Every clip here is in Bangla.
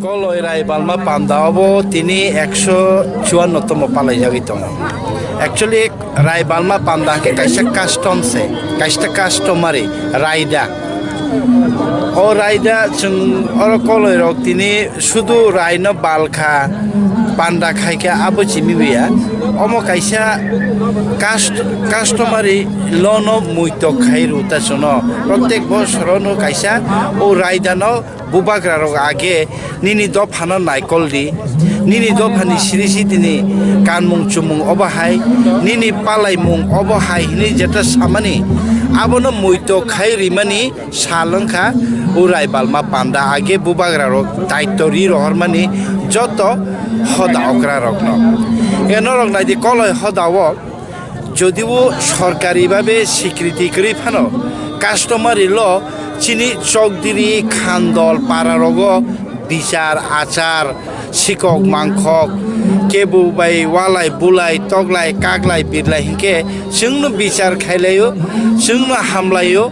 Koloi rai balma pandao tini 154 palai jagi tong. Actually rai balma panda ke kaisa custom se, kaisa customary raida. O raida chung or koloi rok tini sudu raino balkha panda khaike abo chimibiya. Omo kaisa customary lono muito khairu ta sono. Protek bosrono kaisa o raida no bubagra rok age nini do phana naikol di nini do phani sirisi tini kanmung chumung obahai nini palai mung obahai ni jeta samani abono muito khairi mani salangkha urai balma panda age bubagra rok daittori rohormani joto hoda okra rok no enorok naidi koloi hodawo যদিও সরকারিভাবে স্বীকৃতি করে ফানো কাস্টমারি ল চিনি চকদিরি খান্দল পাড়ারগ বিচার আচার শিকক মাংখক কেবু বাই ওয়ালাই বুলাই তগলাই কাগলাই বিরলাই হিংকে जोंनो বিচার খাইলাयो जोंनो হামলাयो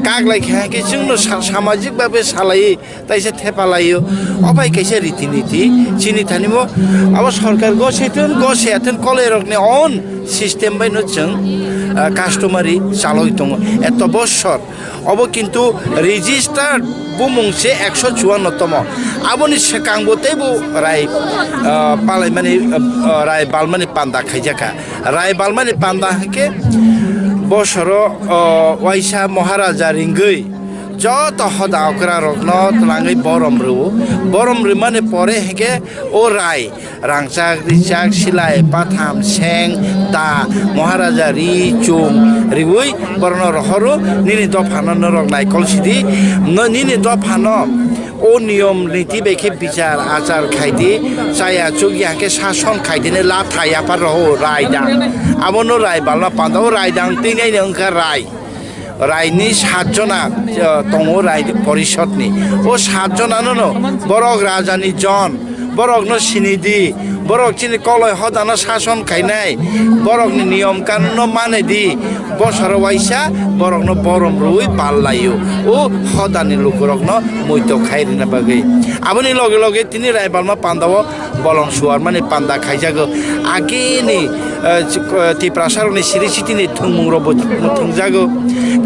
কাগলাই খাইকে जोंनो সামাজিকভাবে সালাই তাইসে থেপালাयो অবাই কাইসে রীতিনীতি চিনি থানিমো আবার সরকার গছেতেন কলের রকনে অন সিস্টেম বাইনো जों কাস্টমারি চালই দङ এত বছর অব কিন্তু রেজিস্টার্ড বুমংসে 154তম আবনি সেকাংবতেবু রাই পালাইমানি রাই বালমানি পান্দা খাইজাকা রাই বালমানি পান্দা হাকে বছর ওয়াইসা মহারাজা রিঙ্গই যত হদা অকরা রত্ন তলাঙ্গই বরমরু মানে পরে হেকে ও রাই রাংচাক রিচাক সিলাই পাথাম সেং তা মহারাজা রি চুম রিবুই বরণ রহরু নিনি দফানো নরক নাইকল সিদি নিনি দফানো ও নিয়ম নীতি বেখে বিচার আচার খাইদি চায়া চুগিয়াকে শাসন খাইদিনে লা থাইয়াপার রহ রায়দাং আবনো রায় বালনা পান্দাও রায়দাং তিনাই নংকা রায় রায়নি 7 জনা দङ রায় পরিষদনি ও 7 জনানো বরক রাজানি জন বরকনো সিনিদি বরক চিনি কলয় হদানা শাসন খাইনাই বরকনি নিয়ম কানুন মানে দি বছর ওয়াইসা বরকনো বরম রুই পাল্লাইও ও হদানি লোকরকনো মইতো খাইরিনা বাগৈ আবনি লগে লগে তিনি রায় বালমা পান্দাও বলং সুয়ার মানে পান্দা খাইজাগো আগেনি তিপ্রাসারনি সিরিসিতিনি থুংমুং রব থুংজাগো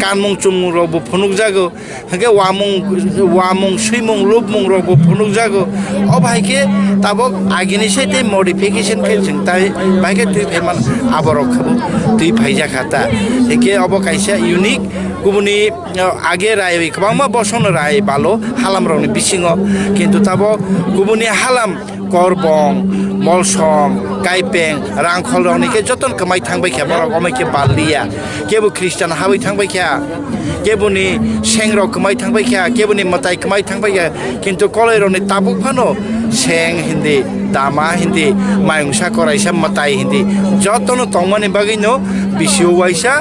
কানমুং চুমুং রব ফুনুকজাগো হাকে ওয়ামুং সুইমুং লুবমুং রব ফুনুকজাগো অবাইকে তাবক আগেনি সাইতে মডিফিকেশন খেলছেন তাই বাইকে তুই ফেমান আবরক খাবো তুই ফাইজা খাতা একে অবকাইসা ইউনিক গুবুনি আগে রায় গোबांमा বসন রায় ভালো হালাম রনি বিসিङ কিন্তু তাবো গুবুনি হালাম করবং মলসম কাইপেং রাংখল রনিকে যতন কামাই থাংবাই खे বরক অমাইকে বালিয়া কেবু খ্রিস্টান হাবই থাংবাই खे কেবুনি সেংরক কামাই থাংবাই खे কেবুনি মতাই কামাই থাংবাই खे কিন্তু কলাই রনি তাবুক ফানো সেং হিন্দি দামা হিন্দি মায়ংসা করাইসা মতাই হিন্দি যতনো তংমানি বাগিনো বিসিউ ওয়াইসা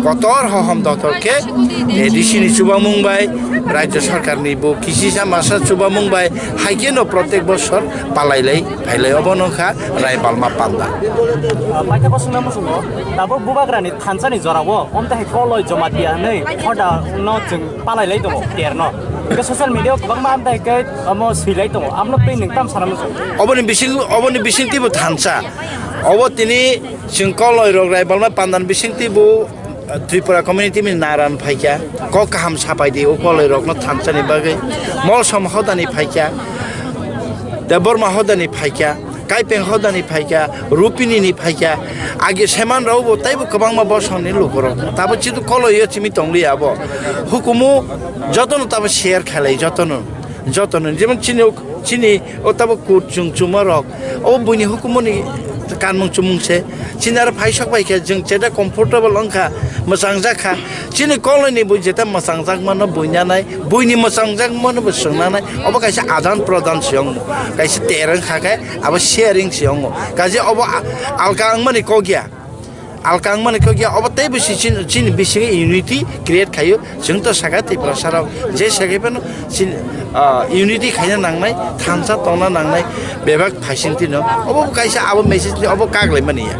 কতর হহম দতরকে এডিসিনি চুবা মুংবাই রাজ্য সরকারনি বু কিসিসা মাসা চুবা মুংবাই হাইকেনো প্রত্যেক বছর পালাইলাই ফাইলাই অবনখা রায় বালমা পান্দা পাইতা বছর নাম শুনো দাবো বুবাগ্রানি থানসানি জরাবো অমতাহে কলয় জমা দিয়া नै হডা ন जों পালাইলাই দङ টেরন কে সোশ্যাল মিডিয়া গোबांमा আমতাহে আমো সিলাই দङ আমনো পেইনিং তাম সারামো অবনি বিসিংতিবু থানসা অব তিনি जों कलय रग राय बालमा पान्दान बिसिंतिबु त्रिपुरा कम्युनिटी में नारायण फाइका क काहाम सापाइदि ओ कलय रगनो थानसानि बागै मलसम हदानि फाइका देबरमा हदानि फाइका काइपें हदानि फाइका रुपिनिनि फाइका आगे सेमान रावबो ताइबो गोबांमा बसंनि लोकर ताबो चितु कलय चिमि तंगलि आबो हुकुमु जतन ताबो शेयर खालाय जतन जेमन चिनि ओ ताबो कुट चुंचुमा रक ओ बुनि हुकुमनि कानमुं चुमुंसे चिनार फाइसक बाइखे जों जेटा कम्फर्टेबल अंखा मोजां जाखा चिनि कलयनि बुइ जेटा मोजां जाक मानो बुइनानाय बुइनि मोजां जाक मानो बसंनानाय अब काइसे आदान प्रदान सियं काइसे टेरं खाके अब शेयरिं सियं काजे अब आलकां माने कगिया आलकां माने कगिया अब तै बिसि चिनि बिसि यूनिटी क्रिएट खायो जों त सागा त्रिपुरा साराव जे सागैपन चिनि यूनिटी खाइना नांनाय थामसा तंना नांनाय बेबाग फाइसिंतिनो अब काइसे अब मेसेज अब कागलै मानिया